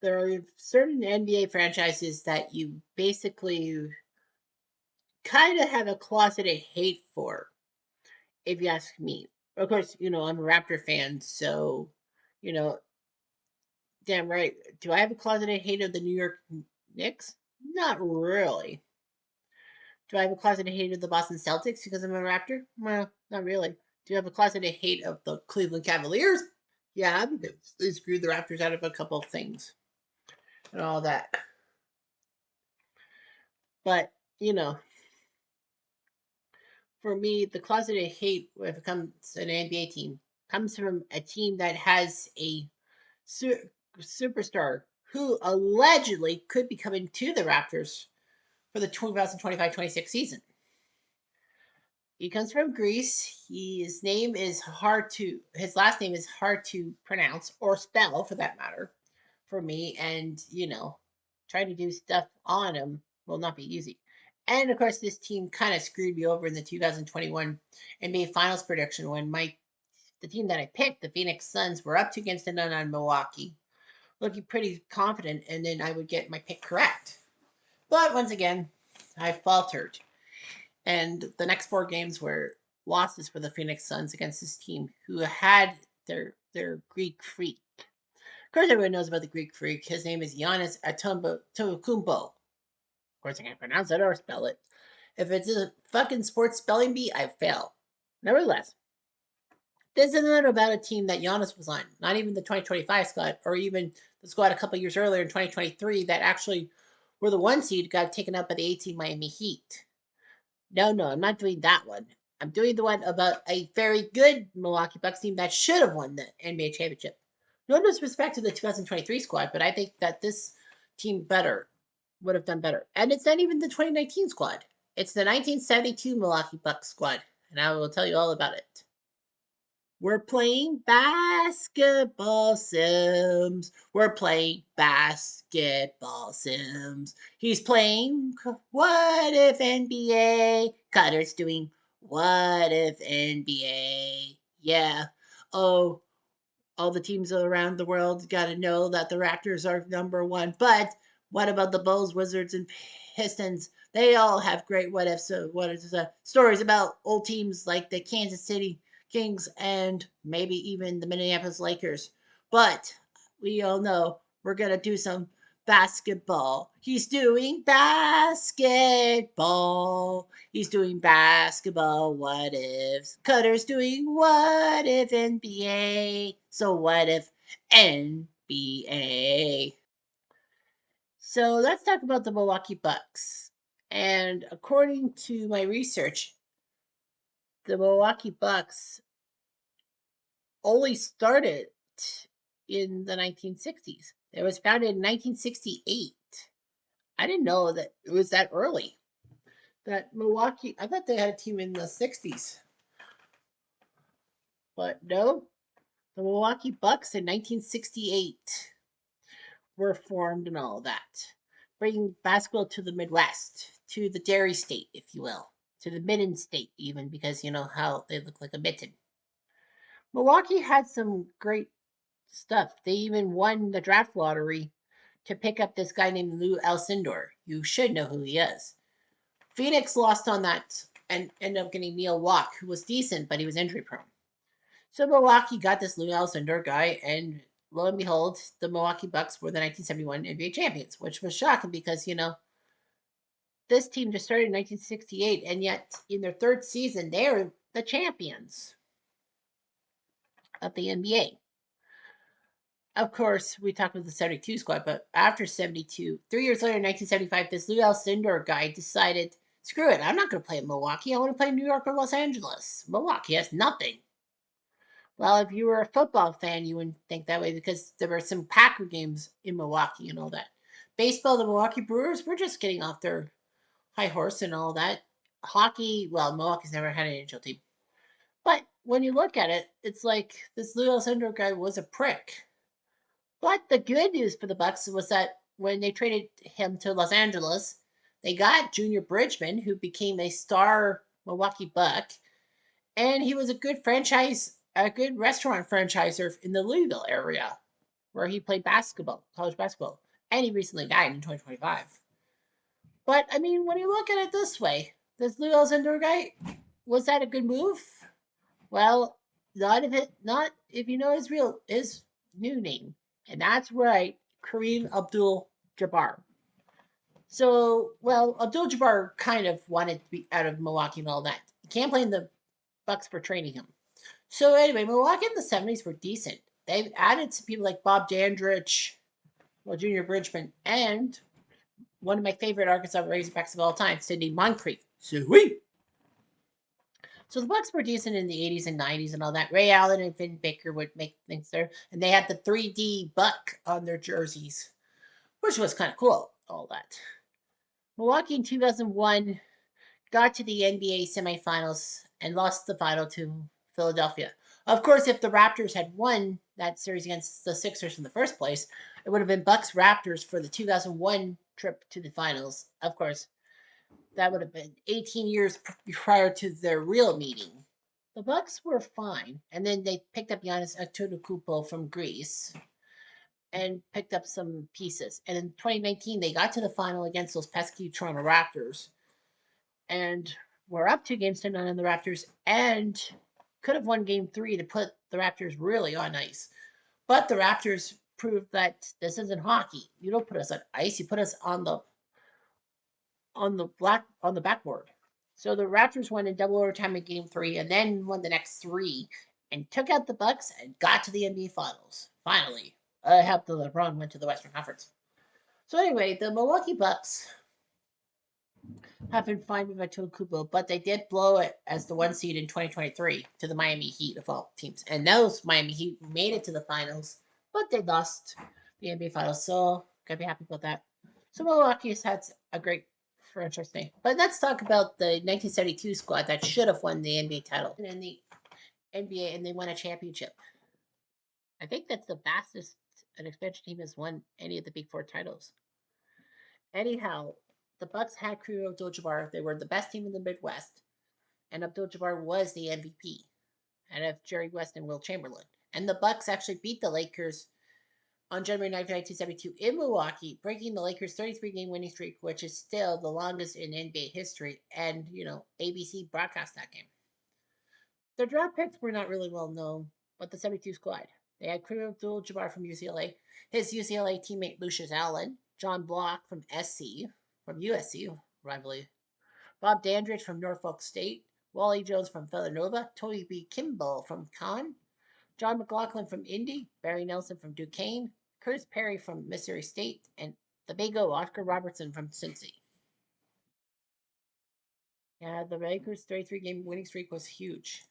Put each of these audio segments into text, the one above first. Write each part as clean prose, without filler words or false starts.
there are certain NBA franchises that you basically kind of have a closeted hate for, if you ask me. Of course, I'm a Raptor fan, so, you know, damn right. Do I have a closeted hate of the New York Knicks? Not really. Do I have a closeted hate of the Boston Celtics because I'm a Raptor? Well, not really. Do you have a closeted hate of the Cleveland Cavaliers? Yeah, because they screwed the Raptors out of a couple of things and all that. But, you know, for me, the closeted hate, when it comes to an NBA team, comes from a team that has a su- superstar who allegedly could be coming to the Raptors for the 2025-26 season. He comes from Greece. His last name is hard to pronounce or spell for that matter for me. And, trying to do stuff on him will not be easy. And of course, this team kind of screwed me over in the 2021 NBA Finals prediction when the team that I picked, the Phoenix Suns, were up to against the none on Milwaukee, looking pretty confident, and then I would get my pick correct. But once again, I faltered. And the next four games were losses for the Phoenix Suns against this team who had their Greek freak. Of course, everyone knows about the Greek freak. His name is Giannis Antetokounmpo. Of course, I can't pronounce it or spell it. If it's a fucking sports spelling bee, I fail. Nevertheless, this isn't about a team that Giannis was on. Not even the 2025 squad, or even the squad a couple years earlier in 2023 that actually were the one seed got taken up by the 18 Miami Heat. No, no, I'm not doing that one. I'm doing the one about a very good Milwaukee Bucks team that should have won the NBA championship. No disrespect to the 2023 squad, but I think that this team would have done better. And it's not even the 2019 squad. It's the 1972 Milwaukee Bucks squad, and I will tell you all about it. We're playing basketball sims. We're playing basketball sims. He's playing what if NBA? Cutter's doing what if NBA? Yeah. Oh, all the teams around the world got to know that the Raptors are number one. But what about the Bulls, Wizards, and Pistons? They all have great what ifs. Stories about old teams like the Kansas City Kings and maybe even the Minneapolis Lakers. But we all know we're gonna do some basketball. He's doing basketball. He's doing basketball. What if Cutter's doing what if NBA? So what if NBA? So let's talk about the Milwaukee Bucks. And according to my research, the Milwaukee Bucks only started in the 1960s. It was founded in 1968. I didn't know that it was that early. That Milwaukee, I thought they had a team in the 60s, but no. The Milwaukee Bucks in 1968 were formed and all that, bringing basketball to the Midwest, to the Dairy State, if you will, to the Mitten State, even because you know how they look like a mitten. Milwaukee had some great stuff. They even won the draft lottery to pick up this guy named Lou Alcindor. You should know who he is. Phoenix lost on that and ended up getting Neil Walk, who was decent, but he was injury prone. So Milwaukee got this Lou Alcindor guy, and lo and behold, the Milwaukee Bucks were the 1971 NBA champions, which was shocking because, this team just started in 1968, and yet in their third season, they're the champions of the NBA. Of course, we talked about the 72 squad, but after 72, 3 years later in 1975, this Lou Alcindor guy decided, screw it, I'm not going to play in Milwaukee. I want to play in New York or Los Angeles. Milwaukee has nothing. Well, if you were a football fan, you wouldn't think that way because there were some Packer games in Milwaukee and all that. Baseball, the Milwaukee Brewers were just getting off their high horse and all that. Hockey, well, Milwaukee's never had an NHL team. But when you look at it, it's like this Lou Alcindor guy was a prick. But the good news for the Bucks was that when they traded him to Los Angeles, they got Junior Bridgman, who became a star Milwaukee Buck, and he was a good restaurant franchiser in the Louisville area. where he played basketball, college basketball, and he recently died in 2025. But I mean, when you look at it this way, this Lou Alcindor guy, was that a good move? Well, not if you know his new name, and that's right, Kareem Abdul-Jabbar. So, well, Abdul-Jabbar kind of wanted to be out of Milwaukee and all that. He can't blame the Bucks for trading him. So anyway, Milwaukee in the '70s were decent. They've added some people like Bob Dandridge, well, Junior Bridgman, and one of my favorite Arkansas Razorbacks of all time, Sidney Moncrief. Sweet. So the Bucks were decent in the '80s and '90s and all that. Ray Allen and Vin Baker would make things there, and they had the 3D Buck on their jerseys, which was kind of cool. All that. Milwaukee in 2001 got to the NBA semifinals and lost the final to Philadelphia. Of course, if the Raptors had won that series against the Sixers in the first place, it would have been Bucks Raptors for the 2001 trip to the finals. Of course, that would have been 18 years prior to their real meeting. The Bucks were fine, and then they picked up Giannis Antetokounmpo from Greece and picked up some pieces. And in 2019, they got to the final against those pesky Toronto Raptors, and were up 2 games to none on the Raptors, and could have won Game 3 to put the Raptors really on ice. But the Raptors proved that this isn't hockey. You don't put us on ice; you put us on the backboard. So the Raptors won in double overtime in Game 3, and then won the next 3, and took out the Bucks and got to the NBA Finals. Finally, helped the LeBron went to the Western Conference. So anyway, the Milwaukee Bucks have been fine with Antetokounmpo, but they did blow it as the 1 seed in 2023 to the Miami Heat of all teams. And those Miami Heat made it to the finals, but they lost the NBA Finals. So gotta be happy about that. So Milwaukee has had a great franchise name. But let's talk about the 1972 squad that should have won the NBA title and in the NBA, and they won a championship. I think that's the fastest an expansion team has won any of the Big Four titles. Anyhow, the Bucks had Kareem Abdul-Jabbar. They were the best team in the Midwest, and Abdul-Jabbar was the MVP, and of Jerry West and Will Chamberlain. And the Bucks actually beat the Lakers on January 9th, 1972 in Milwaukee, breaking the Lakers' 33-game winning streak, which is still the longest in NBA history. And, ABC broadcast that game. Their draft picks were not really well known, but the '72 squad. They had Kareem Abdul-Jabbar from UCLA, his UCLA teammate Lucius Allen, John Block from USC, rivalry, Bob Dandridge from Norfolk State, Wally Jones from Villanova, Tony B. Kimball from Conn, John McLaughlin from Indy, Barry Nelson from Duquesne, Curtis Perry from Missouri State, and the Big O, Oscar Robertson from Cincy. Yeah, the Lakers' 33-game winning streak was huge.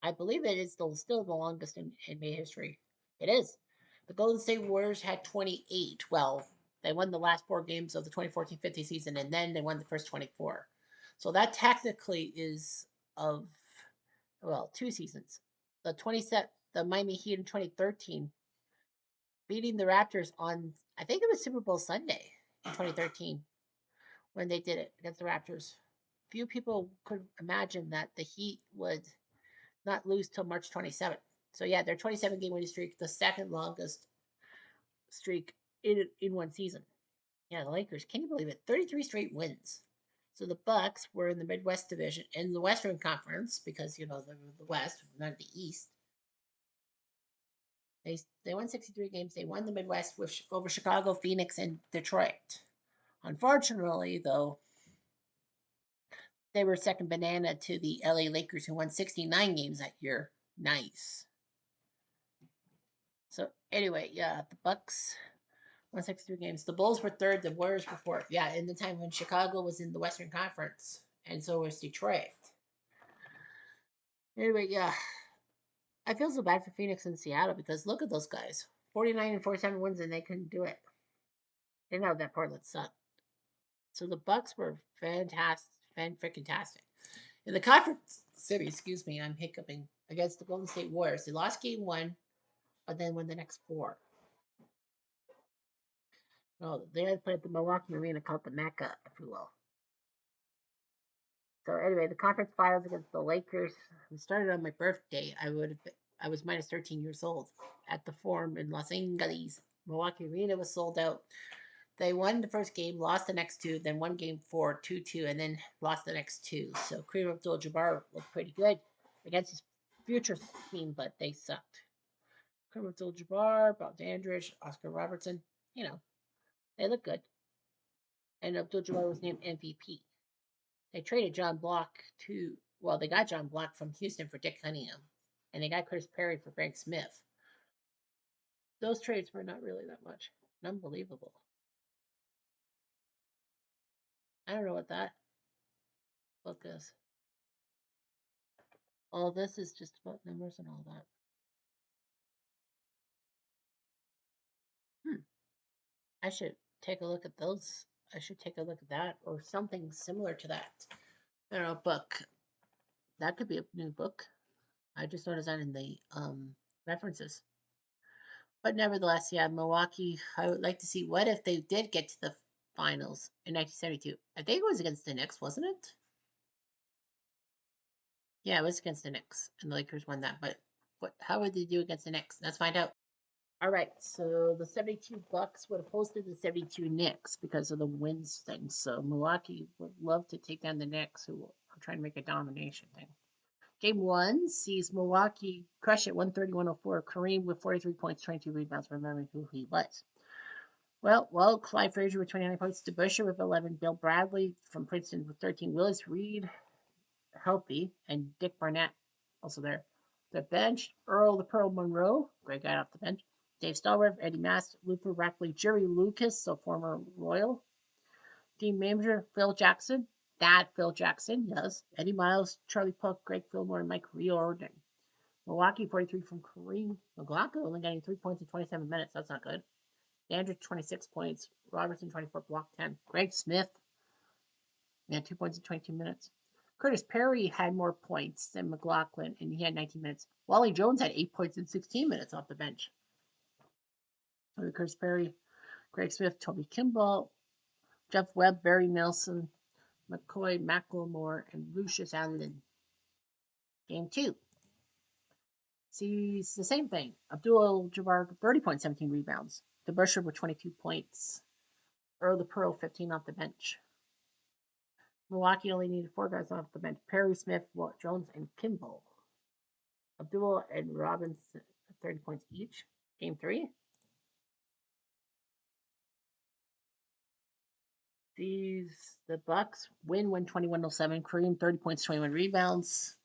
I believe it is still the longest in NBA history. It is. The Golden State Warriors had 28. Well, they won the last 4 games of the 2014-15 season, and then they won the first 24. So that technically is of 2 seasons. The Miami Heat in 2013 beating the Raptors on, I think it was Super Bowl Sunday in 2013 when they did it against the Raptors. Few people could imagine that the Heat would not lose till March 27th. So yeah, their 27-game winning streak, the second longest streak in one season. Yeah, the Lakers, can you believe it? 33 straight wins. So the Bucks were in the Midwest Division in the Western Conference because they were the West, not the East. They won 63 games. They won the Midwest over Chicago, Phoenix, and Detroit. Unfortunately, though, they were second banana to the LA Lakers, who won 69 games that year. Nice. So anyway, yeah, the Bucks won 63 games. The Bulls were third. The Warriors were fourth. Yeah, in the time when Chicago was in the Western Conference, and so was Detroit. Anyway, yeah, I feel so bad for Phoenix and Seattle because look at those guys, 49 and 47 wins, and they couldn't do it. They know that Portland sucked. So the Bucks were fantastic, fan-freaking-tastic. In the conference city, excuse me, I'm hiccuping, against the Golden State Warriors. They lost game 1, but then won the next 4. No, they had played at the Milwaukee Arena called the Mecca, if you will. So anyway, the conference finals against the Lakers. It started on my birthday. I would have I was minus 13 years old at the Forum in Los Angeles. Milwaukee Arena was sold out. They won the first game, lost the next two, then won game four, 2-2, and then lost the next two. So Kareem Abdul-Jabbar looked pretty good against his future team, but they sucked. Kareem Abdul-Jabbar, Bob Dandridge, Oscar Robertson, they look good. And Abdul-Jabbar was named MVP. They traded John Block they got John Block from Houston for Dick Cunningham, and they got Chris Perry for Greg Smith. Those trades were not really that much. Unbelievable. I don't know what that book is. All this is just about numbers and all that. I should take a look at those. I should take a look at that or something similar to that. I don't know, book. That could be a new book. I just noticed that in the references. But nevertheless, yeah, Milwaukee, I would like to see what if they did get to the finals in 1972. I think it was against the Knicks, wasn't it? Yeah, it was against the Knicks, and the Lakers won that. But how would they do against the Knicks? Let's find out. All right, so the 72 Bucks would have hosted the 72 Knicks because of the wins thing. So Milwaukee would love to take down the Knicks, who are trying to make a domination thing. Game one sees Milwaukee crush it 130-104. Kareem with 43 points, 22 rebounds, remembering who he was. Well, Clyde Frazier with 29 points, DeBusschere with 11, Bill Bradley from Princeton with 13, Willis Reed healthy, and Dick Barnett also there. The bench, Earl the Pearl Monroe, great guy off the bench. Dave Stallworth, Eddie Mast, Luther Rackley, Jerry Lucas, so former Royal. Team manager, Phil Jackson. That Phil Jackson, yes. Eddie Miles, Charlie Puck, Greg Fillmore, and Mike Riordan. Milwaukee, 43 from Kareem McLaughlin, only getting 3 points in 27 minutes. That's not good. Andrew, 26 points. Robertson, 24, block 10. Greg Smith, 2 points in 22 minutes. Curtis Perry had more points than McLaughlin, and he had 19 minutes. Wally Jones had 8 points in 16 minutes off the bench. Curtis Perry, Greg Smith, Toby Kimball, Jeff Webb, Barry Nelson, McCoy, Macklemore, and Lucius Allen. Game 2. See, it's the same thing. Abdul-Jabbar, 30 points, 17 rebounds. DeBusschere with 22 points. Earl the Pearl, 15 off the bench. Milwaukee only needed 4 guys off the bench. Perry, Smith, Walt Jones, and Kimball. Abdul and Robinson, 30 points each. Game 3. The Bucks win 121-07. Kareem, 30 points, 21 rebounds.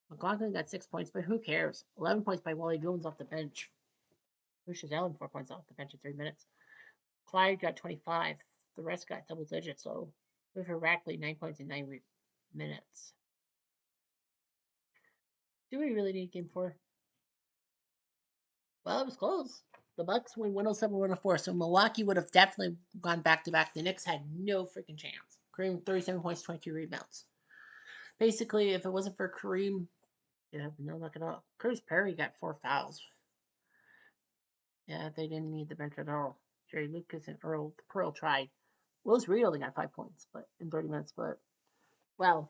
McLaughlin got 6 points, but who cares? 11 points by Wally Jones off the bench. Lucius Allen, 4 points off the bench in 3 minutes. Clyde got 25. The rest got double digits, so Luther Rackley, 9 points in 9 minutes. Do we really need game 4? Well, it was close. The Bucks win 107-104, so Milwaukee would have definitely gone back-to-back. The Knicks had no freaking chance. Kareem, 37 points, 22 rebounds. Basically, if it wasn't for Kareem, yeah, no luck at all. Curtis Perry got 4 fouls. Yeah, they didn't need the bench at all. Jerry Lucas and Earl Pearl tried. Willis Reed only got 5 points, but in 30 minutes, but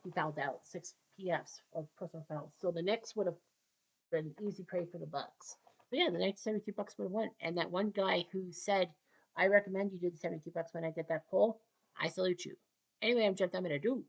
he fouled out 6 PFs of personal fouls. So the Knicks would have been easy prey for the Bucks. But yeah, the 1972 Bucks would have won. And that one guy who said, "I recommend you do the 72 Bucks when I did that poll," I salute you. Anyway, I'm Jeff Diamond. I do.